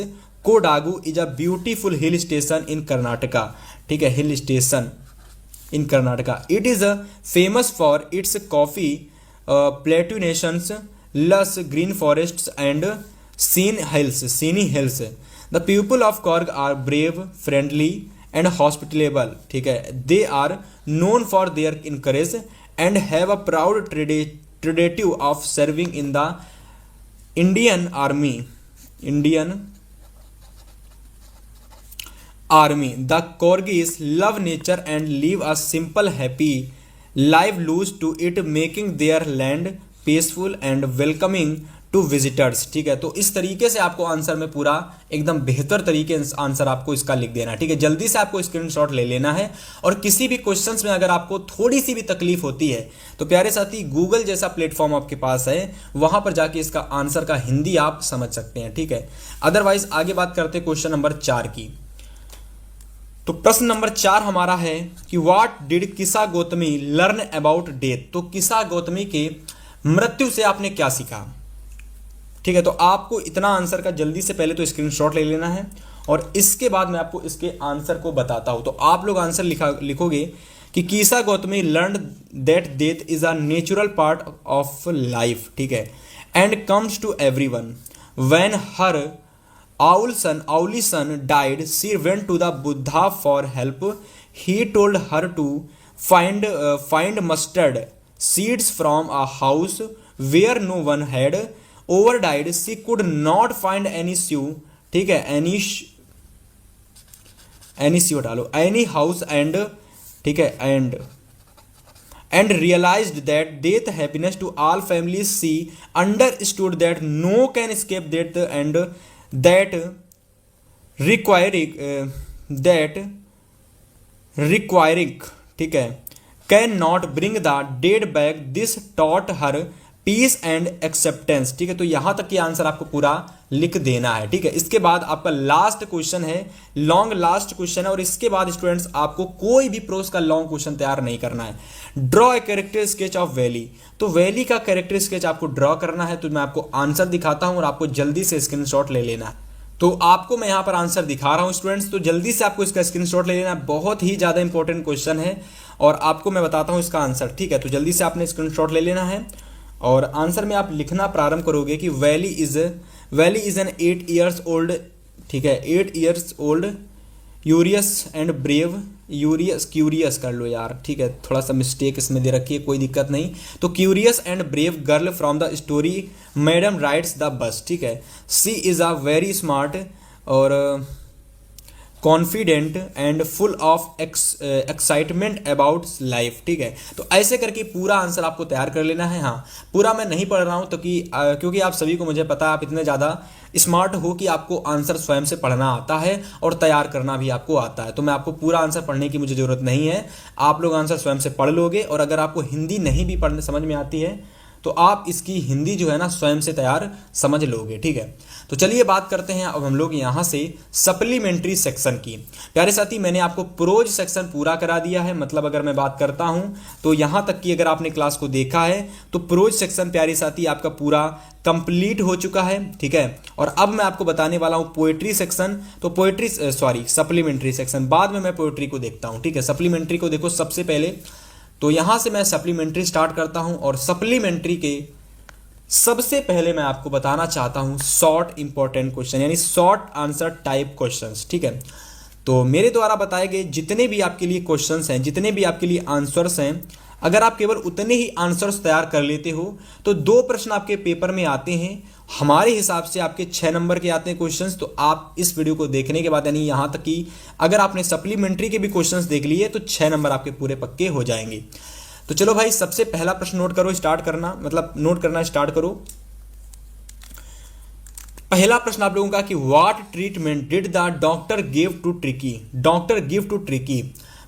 Kodagu, is a beautiful hill station in Karnataka, ठीक है, hill station in Karnataka. It is famous for its coffee plantations, lush green forests and scenic hills. The people of Coorg are brave, friendly and hospitable, ठीक है। They are known for their encourage and have a proud tradition of serving in the Indian Army. The Korgis love nature and live a simple, happy life, loose to it, making their land peaceful and welcoming to visitors. ठीक है, तो इस तरीके से आपको answer में पूरा एकदम बेहतर तरीके से आंसर आपको इसका लिख देना है। ठीक है, जल्दी से आपको स्क्रीनशॉट ले लेना है। और किसी भी क्वेश्चंस में अगर आपको थोड़ी सी भी तकलीफ होती है तो प्यारे साथी गूगल जैसा प्लेटफॉर्म आपके पास है, वहां पर जाके इसका आंसर का हिंदी आप समझ सकते हैं। ठीक है, अदरवाइज आगे बात करते हैं क्वेश्चन नंबर 4 की। तो प्रश्न नंबर 4 हमारा है कि व्हाट डिड किसा गौतमी लर्न अबाउट डेथ। तो किसा गौतमी के मृत्यु से आपने क्या सीखा। ठीक है, तो आपको इतना आंसर का जल्दी से पहले तो स्क्रीनशॉट ले लेना है और इसके बाद मैं आपको इसके आंसर को बताता हूं। तो आप लोग आंसर लिखोगे कि Kisa Gotami learn that death is a natural part of life. ठीक है, and comes to everyone when her only son died, she went to the Buddha for help. He told her to find mustard seeds from a house where no one had over died. She could not find any shoe. ठीक है, any shoe डालो, any house and ठीक है and realized that death happiness to all families. She understood that no can escape death and that requiring ठीक है can not bring the dead back. This taught her peace and acceptance. ठीक है, तो यहां तक की आंसर आपको पूरा लिख देना है. ठीक है, इसके बाद आपका लास्ट क्वेश्चन है, लॉन्ग लास्ट क्वेश्चन है, और इसके बाद स्टूडेंट्स आपको कोई भी प्रोस का लॉन्ग क्वेश्चन तैयार नहीं करना है. Draw a character sketch of valley. तो वैली का कैरेक्टर स्केच आपको ड्रॉ करना है. तो मैं आपको आंसर दिखाता हूं और आपको जल्दी से स्क्रीनशॉट ले लेना है. तो आपको मैं यहां पर आंसर दिखा रहा हूं स्टूडेंट्स, तो जल्दी से आपको इसका स्क्रीनशॉट ले लेना है. बहुत ही ज्यादा इंपॉर्टेंट क्वेश्चन है और आपको मैं बताता हूं इसका आंसर. ठीक है, तो जल्दी से आपने स्क्रीनशॉट ले लेना है और आंसर में आप लिखना प्रारंभ करोगे कि valley is an 8 years old. ठीक है, 8 years old urease and brave. Curious कर लो यार. ठीक है, थोड़ा सा मिस्टेक इसमें दे रखी है, कोई दिक्कत नहीं. तो curious and brave girl from the story madam rides the bus. ठीक है, सी इज अ वेरी स्मार्ट और confident and full of excitement about life. ठीक है, तो ऐसे करके पूरा आंसर आपको तैयार कर लेना है. हाँ, पूरा मैं नहीं पढ़ रहा हूँ तो क्योंकि आप सभी को मुझे पता है आप इतने ज़्यादा स्मार्ट हो कि आपको आंसर स्वयं से पढ़ना आता है और तैयार करना भी आपको आता है. तो मैं आपको पूरा आंसर पढ़ने की मुझे ज़रूरत नहीं है, आप लोग आंसर स्वयं से पढ़ लोगे. और अगर आपको हिंदी नहीं भी पढ़ने समझ में आती है तो आप इसकी हिंदी जो है ना स्वयं से तैयार समझ लोगे. ठीक है, तो चलिए बात करते हैं अब हम लोग यहाँ से सप्लीमेंट्री सेक्शन की. प्यारे साथी, मैंने आपको प्रोज सेक्शन पूरा करा दिया है. मतलब अगर मैं बात करता हूँ तो यहाँ तक की अगर आपने क्लास को देखा है तो प्रोज सेक्शन प्यारे साथी आपका पूरा कंप्लीट हो चुका है. ठीक है, और अब मैं आपको बताने वाला हूँ पोएट्री सेक्शन. तो सप्लीमेंट्री सेक्शन बाद में मैं पोएट्री को देखता हूँ. ठीक है, सप्लीमेंट्री को देखो सबसे पहले. तो यहां से मैं सप्लीमेंट्री स्टार्ट करता हूं और सप्लीमेंट्री के सबसे पहले मैं आपको बताना चाहता हूं शॉर्ट इंपॉर्टेंट क्वेश्चन, यानी शॉर्ट आंसर टाइप क्वेश्चंस. ठीक है, तो मेरे द्वारा बताए गए जितने भी आपके लिए क्वेश्चंस हैं, जितने भी आपके लिए आंसर्स हैं, अगर आप केवल उतने ही आंसर्स तैयार कर लेते हो तो 2 प्रश्न आपके पेपर में आते हैं. हमारे हिसाब से आपके 6 नंबर के आते हैं क्वेश्चंस. तो आप इस वीडियो को देखने के बाद यानी यहाँ तक कि अगर आपने सप्लीमेंट्री के भी क्वेश्चंस देख लिए तो 6 नंबर आपके पूरे पक्के हो जाएंगे. तो चलो भाई, सबसे पहला प्रश्न नोट करो, नोट करना स्टार्ट करो. पहला प्रश्न आप लोगों का कि what treatment did the doctor give to Tricki.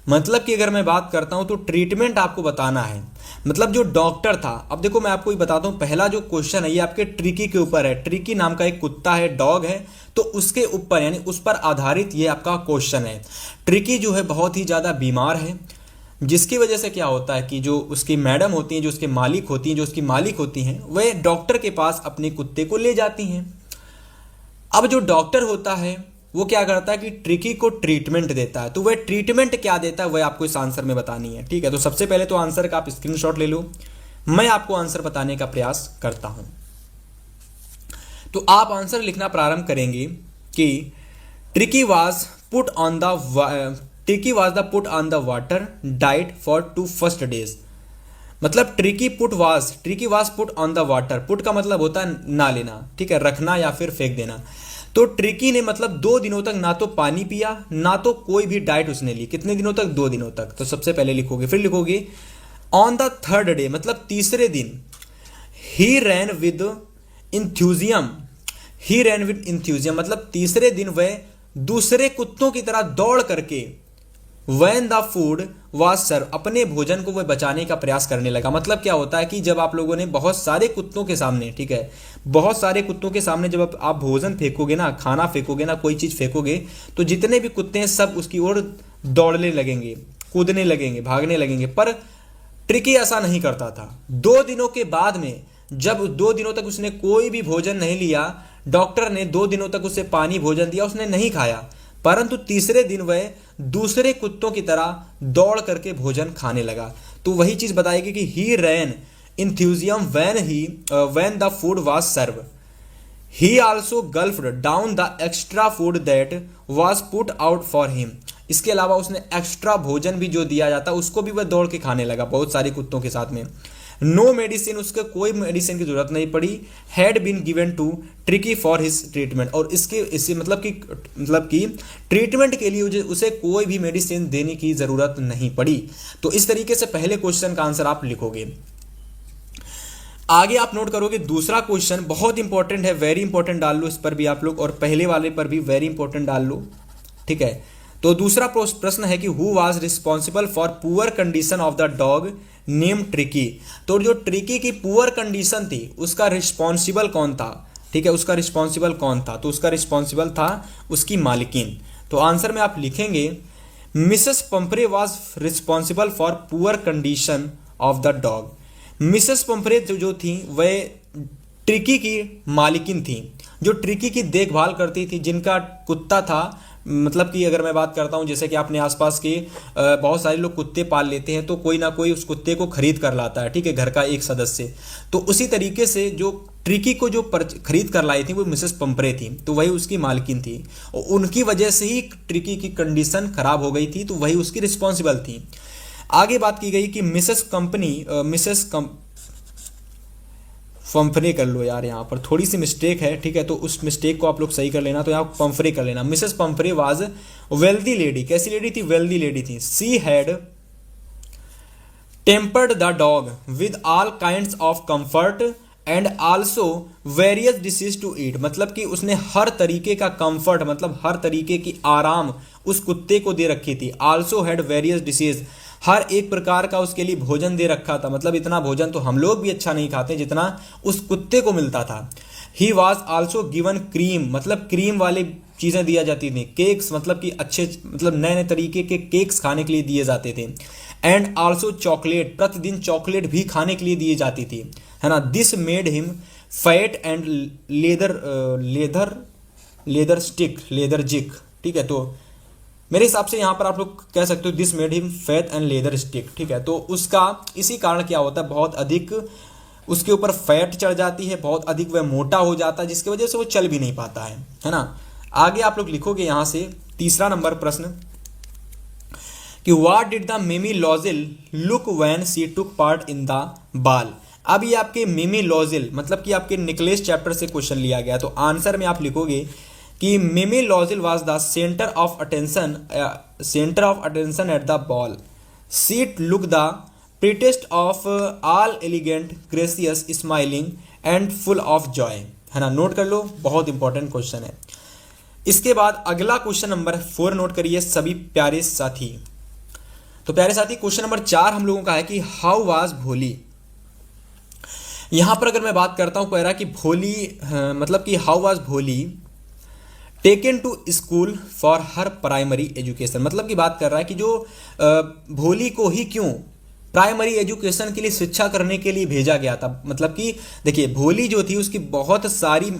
मतलब कि अगर मैं बात करता हूं तो ट्रीटमेंट आपको बताना है. मतलब जो डॉक्टर था, अब देखो मैं आपको ये बताता हूं, पहला जो क्वेश्चन है ये आपके ट्रिकी के ऊपर है. ट्रिकी नाम का एक कुत्ता है, डॉग है, तो उसके ऊपर यानी उस पर आधारित ये आपका क्वेश्चन है. ट्रिकी जो है बहुत ही ज्यादा बीमार है, जिसकी वजह से क्या होता है कि जो उसकी मैडम होती हैं, जो उसके मालिक होती हैं, वह डॉक्टर के पास अपने कुत्ते को ले जाती हैं. अब जो डॉक्टर होता है वो क्या करता है कि ट्रिकी को ट्रीटमेंट देता है. तो वह ट्रीटमेंट क्या देता है वह आपको इस आंसर में बतानी है. ठीक है, तो सबसे पहले तो आंसर का आप स्क्रीनशॉट ले लो, मैं आपको आंसर बताने का प्रयास करता हूं. तो आप आंसर लिखना प्रारंभ करेंगे कि tricky was the put on the water diet for 2 first days. मतलब tricky was put on the water. Put का मतलब होता है ना लेना, ठीक है, रखना या फिर फेंक देना. तो ट्रिकी ने मतलब 2 दिनों तक ना तो पानी पिया ना तो कोई भी डाइट उसने ली. कितने दिनों तक? 2 दिनों तक. तो सबसे पहले लिखोगे, फिर लिखोगे ऑन द 3rd day, मतलब तीसरे दिन ही ran with इंथ्यूजियम, he ran with इंथ्यूजियम, मतलब तीसरे दिन वह दूसरे कुत्तों की तरह दौड़ करके व्हेन द फूड वाज सर्व, अपने भोजन को वह बचाने का प्रयास करने लगा। मतलब क्या होता है कि जब आप लोगों ने बहुत सारे कुत्तों के सामने, ठीक है, बहुत सारे कुत्तों के सामने जब आप भोजन फेंकोगे ना, खाना फेंकोगे ना, कोई चीज फेंकोगे, तो जितने भी कुत्ते हैं सब उसकी ओर दौड़ने लगेंगे, कूदने लगेंगे, भागने लगेंगे। पर ट्रिकी ऐसा नहीं करता था। 2 दिनों के बाद में जब 2 दिनों तक उसने कोई भी भोजन नहीं लिया, डॉक्टर ने 2 दिनों तक उसे पानी भोजन दिया, उसने नहीं खाया, परंतु तीसरे दिन वह दूसरे कुत्तों की तरह दौड़ करके भोजन खाने लगा। तो वही चीज बताएगी कि he ran enthusiasm when the food was serve, he also gulped down the extra food that was put out for him. इसके अलावा उसने एक्स्ट्रा भोजन भी जो दिया जाता उसको भी वह दौड़ के खाने लगा बहुत सारे कुत्तों के साथ में। नो मेडिसिन, उसके कोई मेडिसिन की जरूरत नहीं पड़ी। Had been given to Tricki for his treatment, और इससे मतलब कि ट्रीटमेंट के लिए उसे कोई भी मेडिसिन देने की जरूरत नहीं पड़ी। तो इस तरीके से पहले क्वेश्चन का आंसर आप लिखोगे। आगे आप नोट करोगे दूसरा क्वेश्चन बहुत इंपॉर्टेंट है, वेरी इंपॉर्टेंट डाल लो इस पर भी आप लोग, और पहले वाले पर भी वेरी इंपॉर्टेंट डाल लो, ठीक है। तो दूसरा प्रश्न है कि who was responsible for poor condition of the dog name tricky. तो जो ट्रिकी की पुअर कंडीशन थी उसका रिस्पॉन्सिबल कौन था, ठीक है, उसका रिस्पॉन्सिबल कौन था? तो उसका रिस्पॉन्सिबल था उसकी मालिकिन। तो आंसर में आप लिखेंगे Mrs Pumphrey was responsible for poor condition of the dog. Mrs Pumphrey जो थी वह ट्रिकी की मालिकिन थी, जो ट्रिकी की देखभाल करती थी, जिनका कुत्ता था। मतलब कि अगर मैं बात करता हूं, जैसे कि अपने आसपास के बहुत सारे लोग कुत्ते पाल लेते हैं, तो कोई ना कोई उस कुत्ते को खरीद कर लाता है, ठीक है, घर का एक सदस्य। तो उसी तरीके से जो ट्रिकी को जो खरीद कर लाई थी वो मिसेस पंपरे थी, तो वही उसकी मालकिन थी, और उनकी वजह से ही ट्रिकी की कंडीशन खराब हो गई थी, तो वही उसकी रिस्पॉन्सिबल थी। आगे बात की गई कि मिसेस पंफरे कर लो यार, यहाँ पर थोड़ी सी मिस्टेक है, ठीक है, तो उस मिस्टेक को आप लोग सही कर लेना। तो यहाँ पंफरे कर लेना। Mrs Pumphrey was wealthy lady. कैसी लेडी थी? वेल्दी लेडी थी। She had tempered the dog with all kinds of comfort and also various dishes to eat. मतलब कि उसने हर तरीके का कंफर्ट, मतलब हर तरीके की आराम उस कुत्ते को दे रखी थी। आल्सो हैड वेरियस डिशेज, हर एक प्रकार का उसके लिए भोजन दे रखा था। मतलब इतना भोजन तो हम लोग भी अच्छा नहीं खाते जितना उस कुत्ते को मिलता था। He was also given cream, मतलब क्रीम वाली चीज़ें दिया जाती थी। केक्स, मतलब कि अच्छे, मतलब नए नए तरीके के केक्स खाने के लिए दिए जाते थे। एंड आल्सो चॉकलेट, प्रतिदिन चॉकलेट भी खाने के लिए दी जाती थी, है ना। This made him fat and leather जिक, ठीक है। तो मेरे हिसाब से यहाँ पर आप लोग कह सकते हो this made him fat and leather stick, ठीक है। तो उसका इसी कारण क्या होता है, बहुत अधिक उसके ऊपर फैट चढ़ जाती है, बहुत अधिक वह मोटा हो जाता है, जिसकी वजह से वो चल भी नहीं पाता है ना। आगे आप लोग लिखोगे यहाँ से तीसरा नंबर प्रश्न कि what did the Mimi Loisel look when she took part in the ball. अब ये आपके मिमी लॉजिल, मतलब कि आपके निकलेस चैप्टर से क्वेश्चन लिया गया। तो आंसर में आप लिखोगे कि Mimi Loisel was the centre of attention at the ball. She look the prettiest of all elegant, gracious, smiling and full of joy, है ना। नोट कर लो, बहुत इंपॉर्टेंट क्वेश्चन है। इसके बाद अगला क्वेश्चन नंबर 4 नोट करिए सभी प्यारे साथी। तो प्यारे साथी क्वेश्चन नंबर 4 हम लोगों का है कि हाउ वाज भोली। यहां पर अगर मैं बात करता हूं, कह रहा कि भोली, मतलब कि how was Bholi taken to school for her primary education. मतलब की बात कर रहा है कि जो भोली को ही क्यों प्राइमरी एजुकेशन के लिए शिक्षा करने के लिए भेजा गया था। मतलब कि देखिए, भोली जो थी उसकी बहुत सारी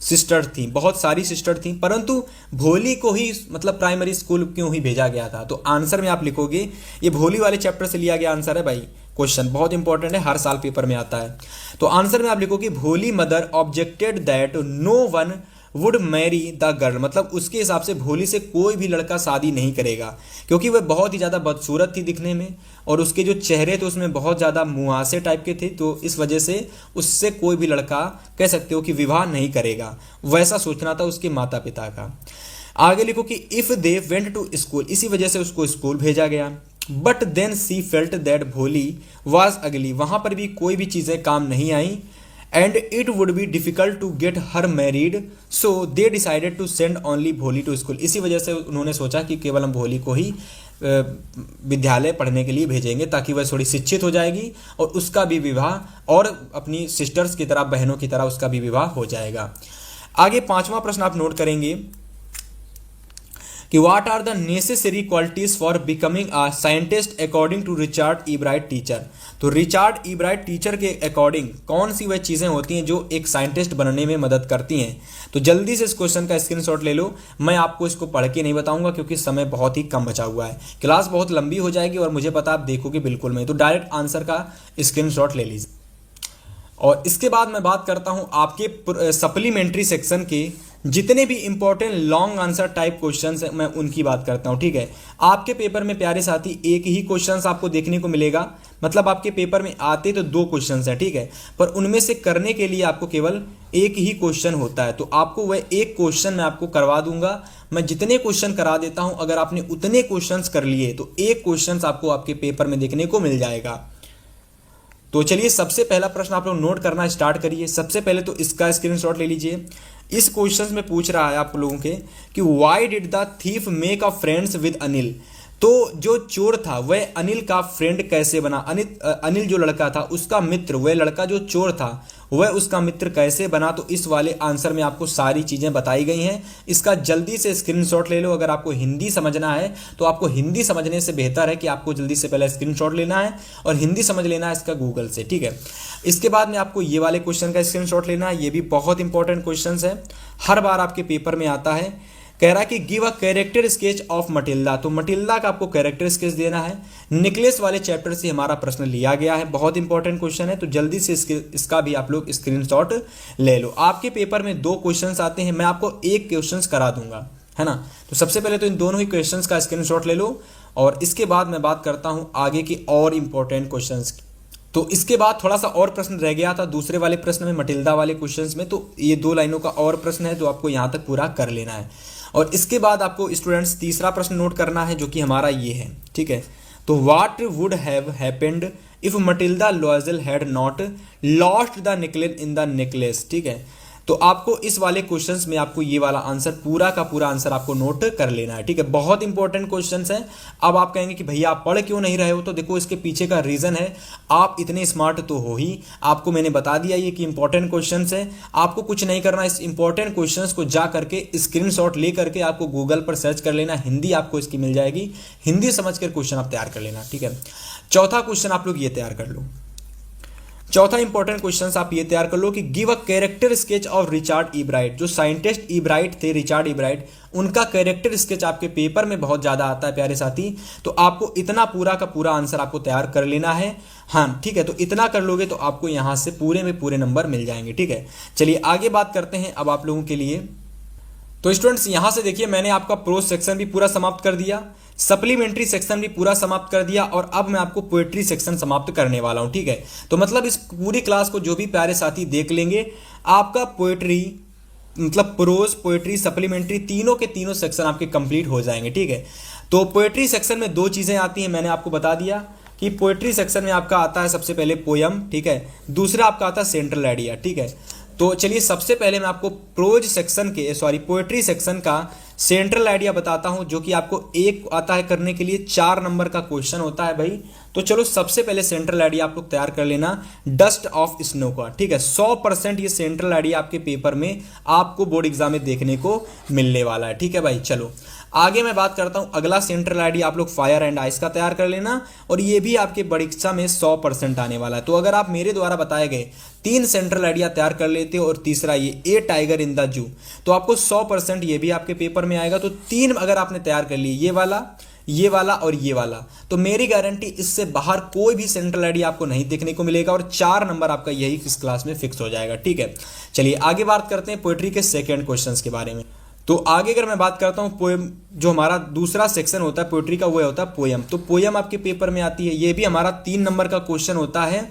सिस्टर थी, परंतु भोली को ही मतलब प्राइमरी स्कूल क्यों ही भेजा गया था। तो आंसर में आप लिखोगे, ये भोली वाले चैप्टर से लिया गया आंसर है भाई, क्वेश्चन बहुत इंपॉर्टेंट है, हर साल पेपर में आता है। तो आंसर में आप लिखोगे Bholi mother objected that no one would marry the girl. मतलब उसके हिसाब से भोली से कोई भी लड़का शादी नहीं करेगा, क्योंकि वह बहुत ही ज़्यादा बदसूरत थी दिखने में, और उसके जो चेहरे थे उसमें बहुत ज़्यादा मुहासे टाइप के थे। तो इस वजह से उससे कोई भी लड़का कह सकते हो कि विवाह नहीं करेगा, वैसा सोचना था उसके माता पिता का। आगे लिखो कि if they went to school, इसी वजह से उसको स्कूल भेजा गया। But then she felt that Bholi was ugly, वहाँ पर भी कोई भी चीज़ें काम नहीं आई। And it would be difficult to get her married, so they decided to send only Bholi to school. इसी वजह से उन्होंने सोचा कि केवल हम भोली को ही विद्यालय पढ़ने के लिए भेजेंगे, ताकि वह थोड़ी शिक्षित हो जाएगी और उसका भी विवाह और अपनी सिस्टर्स की तरह, बहनों की तरह उसका भी विवाह हो जाएगा। आगे 5वां प्रश्न आप नोट करेंगे कि what are the necessary qualities for becoming a scientist according to Richard Ebright teacher. तो रिचर्ड ई ब्राइट टीचर के अकॉर्डिंग कौन सी वह चीज़ें होती हैं जो एक साइंटिस्ट बनने में मदद करती हैं। तो जल्दी से इस क्वेश्चन का स्क्रीनशॉट ले लो। मैं आपको इसको पढ़ के नहीं बताऊंगा क्योंकि समय बहुत ही कम बचा हुआ है, क्लास बहुत लंबी हो जाएगी और मुझे पता आप देखोगे बिल्कुल नहीं, तो डायरेक्ट आंसर का स्क्रीनशॉट ले लीजिए। और इसके बाद मैं बात करता हूं आपके सप्लीमेंट्री सेक्शन के जितने भी important long answer type questions हैं, मैं उनकी बात करता हूं। ठीक है, आपके पेपर में प्यारे साथी एक ही क्वेश्चंस आपको देखने को मिलेगा, मतलब आपके पेपर में आते तो 2 क्वेश्चंस हैं। ठीक है, पर उनमें से करने के लिए आपको केवल एक ही क्वेश्चन होता है, तो आपको वह एक क्वेश्चन मैं आपको करवा दूंगा। मैं जितने क्वेश्चन करा देता हूं, अगर आपने उतने क्वेश्चंस कर लिए तो एक क्वेश्चन आपको आपके पेपर में देखने को मिल जाएगा। तो चलिए सबसे पहला प्रश्न आप लोग नोट करना स्टार्ट करिए। सबसे पहले तो इसका स्क्रीनशॉट ले लीजिए। इस क्वेश्चन में पूछ रहा है आप लोगों के कि why did the thief make a friends with Anil. तो जो चोर था वह अनिल का फ्रेंड कैसे बना। अनिल जो लड़का था उसका मित्र, वह लड़का जो चोर था वह उसका मित्र कैसे बना। तो इस वाले आंसर में आपको सारी चीजें बताई गई हैं। इसका जल्दी से स्क्रीनशॉट ले लो। अगर आपको हिंदी समझना है तो आपको हिंदी समझने से बेहतर है कि आपको जल्दी से पहले स्क्रीनशॉट लेना है और हिंदी समझ लेना है इसका गूगल से। ठीक है, इसके बाद में आपको ये वाले क्वेश्चन का स्क्रीनशॉट लेना है। ये भी बहुत इंपॉर्टेंट क्वेश्चन है, हर बार आपके पेपर में आता है। कह रहा है कि give a character sketch of Matilda. तो मटिल्डा का आपको कैरेक्टर स्केच देना है। निकलेस वाले चैप्टर से हमारा प्रश्न लिया गया है, बहुत इंपॉर्टेंट क्वेश्चन है, तो जल्दी से इसका भी आप लोग स्क्रीनशॉट ले लो। आपके पेपर में 2 क्वेश्चंस आते हैं, मैं आपको एक क्वेश्चंस करा दूंगा, है ना। तो सबसे पहले तो इन दोनों ही क्वेश्चंस का स्क्रीनशॉट ले लो और इसके बाद मैं बात करता हूं आगे की और इंपॉर्टेंट क्वेश्चंस की। तो इसके बाद थोड़ा सा और प्रश्न रह गया था दूसरे वाले प्रश्न में, मटिल्डा वाले क्वेश्चंस में। तो ये 2 लाइनों का और प्रश्न है जो आपको यहां तक पूरा कर लेना है। और इसके बाद आपको स्टूडेंट्स तीसरा प्रश्न नोट करना है जो कि हमारा ये है। ठीक है, तो what would have happened if Matilda Loisel had not lost the necklace in the necklace. ठीक है, तो आपको इस वाले क्वेश्चंस में आपको ये वाला आंसर, पूरा का पूरा आंसर आपको नोट कर लेना है। ठीक है, बहुत इंपॉर्टेंट क्वेश्चंस हैं। अब आप कहेंगे कि भैया आप पढ़ क्यों नहीं रहे हो, तो देखो इसके पीछे का रीजन है, आप इतने स्मार्ट तो हो ही, आपको मैंने बता दिया ये कि इंपॉर्टेंट क्वेश्चंस है। आपको कुछ नहीं करना, इस इंपॉर्टेंट क्वेश्चंस को जा करके स्क्रीनशॉट ले करके आपको गूगल पर सर्च कर लेना, हिंदी आपको इसकी मिल जाएगी, हिंदी समझ कर क्वेश्चन आप तैयार कर लेना। ठीक है, चौथा क्वेश्चन आप लोग ये तैयार कर लो। चौथा इंपॉर्टेंट क्वेश्चन आप ये तैयार कर लो कि give a character sketch of Richard E bright. जो साइंटिस्ट ई ब्राइट थे, रिचर्ड ई ब्राइट, उनका कैरेक्टर स्केच आपके पेपर में बहुत ज्यादा आता है प्यारे साथी। तो आपको इतना पूरा का पूरा आंसर आपको तैयार कर लेना है। हाँ ठीक है, तो इतना कर लोगे तो आपको यहां से पूरे में पूरे नंबर मिल जाएंगे। ठीक है, चलिए आगे बात करते हैं अब आप लोगों के लिए। तो स्टूडेंट्स यहां से देखिए, मैंने आपका प्रोज सेक्शन भी पूरा समाप्त कर दिया, सप्लीमेंट्री सेक्शन भी पूरा समाप्त कर दिया और अब मैं आपको पोएट्री सेक्शन समाप्त करने वाला हूं। ठीक है, तो मतलब इस पूरी क्लास को जो भी प्यारे साथी देख लेंगे, आपका पोएट्री मतलब प्रोज, पोएट्री, सप्लीमेंट्री, तीनों के तीनों सेक्शन आपके कंप्लीट हो जाएंगे। ठीक है, तो पोएट्री सेक्शन में 2 चीजें आती हैं, मैंने आपको बता दिया कि पोएट्री सेक्शन में आपका आता है सबसे पहले पोयम। ठीक है, दूसरा आपका आता है सेंट्रल आइडिया। ठीक है, तो चलिए सबसे पहले मैं आपको प्रोज सेक्शन के पोएट्री सेक्शन का सेंट्रल आइडिया बताता हूं, जो कि आपको एक आता है करने के लिए 4 नंबर का क्वेश्चन होता है भाई। तो चलो सबसे पहले सेंट्रल आइडिया आप लोग तैयार कर लेना, डस्ट ऑफ स्नो का। ठीक है, 100% ये सेंट्रल आइडिया आपके पेपर में आपको बोर्ड एग्जाम में देखने को मिलने वाला है। ठीक है भाई, चलो आगे मैं बात करता हूं अगला सेंट्रल आइडिया आप लोग फायर एंड आइस का तैयार कर लेना, और ये भी आपके परीक्षा में 100% आने वाला है। तो अगर आप मेरे द्वारा बताए गए 3 सेंट्रल आइडिया तैयार कर लेते हो और तीसरा ये ए टाइगर इन द जू, तो आपको 100% ये भी आपके पेपर में आएगा। तो 3 अगर आपने तैयार कर लिए, ये वाला और ये वाला, तो मेरी गारंटी इससे बाहर कोई भी सेंट्रल आइडिया आपको नहीं देखने को मिलेगा और 4 नंबर आपका यही इस क्लास में फिक्स हो जाएगा। ठीक है, चलिए आगे बात करते हैं पोएट्री के सेकंड क्वेश्चंस के बारे में। तो आगे अगर मैं बात करता हूं पोएम, जो हमारा दूसरा सेक्शन होता है पोएट्री का, वो होता है पोएम। तो पोएम आपके पेपर में आती है, ये भी हमारा 3 नंबर का क्वेश्चन होता है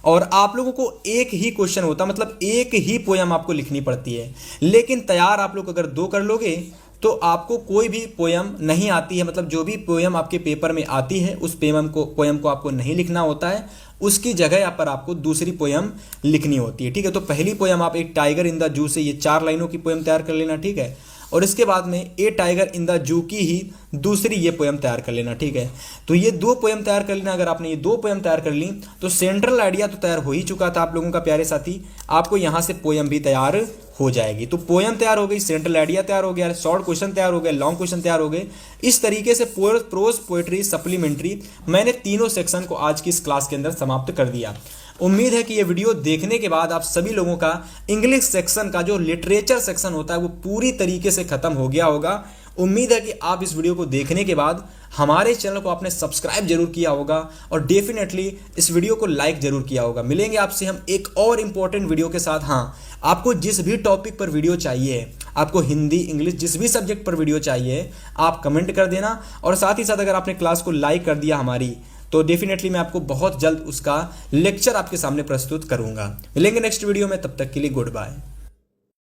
और आप लोगों को एक ही क्वेश्चन होता है, मतलब एक ही पोएम आपको लिखनी पड़ती है। लेकिन तैयार आप लोग अगर 2 कर लोगे तो आपको कोई भी पोयम नहीं आती है, मतलब जो भी पोयम आपके पेपर में आती है उस पोयम को आपको नहीं लिखना होता है, उसकी जगह यहाँ पर आपको दूसरी पोयम लिखनी होती है। ठीक है, तो पहली पोयम आप एक टाइगर इन द जू से ये 4 लाइनों की पोयम तैयार कर लेना। ठीक है, और इसके बाद में ए टाइगर इन द जू की ही दूसरी ये पोयम तैयार कर लेना। ठीक है, तो ये 2 पोयम तैयार कर लेना। अगर आपने ये 2 पोयम तैयार कर ली तो सेंट्रल आइडिया तो तैयार हो ही चुका था आप लोगों का प्यारे साथी, आपको यहाँ से पोयम भी तैयार हो जाएगी। तो पोयम तैयार हो गई, सेंट्रल आइडिया तैयार हो गया, शॉर्ट क्वेश्चन तैयार हो गए, लॉन्ग क्वेश्चन तैयार हो गए। इस तरीके से प्रोज, पोएट्री, सप्लीमेंट्री मैंने तीनों सेक्शन को आज की इस क्लास के अंदर समाप्त कर दिया। उम्मीद है कि ये वीडियो देखने के बाद आप सभी लोगों का इंग्लिश सेक्शन का जो लिटरेचर सेक्शन होता है वो पूरी तरीके से खत्म हो गया होगा। उम्मीद है कि आप इस वीडियो को देखने के बाद हमारे चैनल को आपने सब्सक्राइब जरूर किया होगा और डेफिनेटली इस वीडियो को लाइक जरूर किया होगा। मिलेंगे आपसे हम एक और इंपॉर्टेंट वीडियो के साथ। हाँ, आपको जिस भी टॉपिक पर वीडियो चाहिए, आपको हिंदी, इंग्लिश, जिस भी सब्जेक्ट पर वीडियो चाहिए, आप कमेंट कर देना। और साथ ही साथ अगर आपने क्लास को लाइक कर दिया हमारी, तो डेफिनेटली मैं आपको बहुत जल्द उसका लेक्चर आपके सामने प्रस्तुत करूंगा। मिलेंगे नेक्स्ट वीडियो में, तब तक के लिए गुड बाय।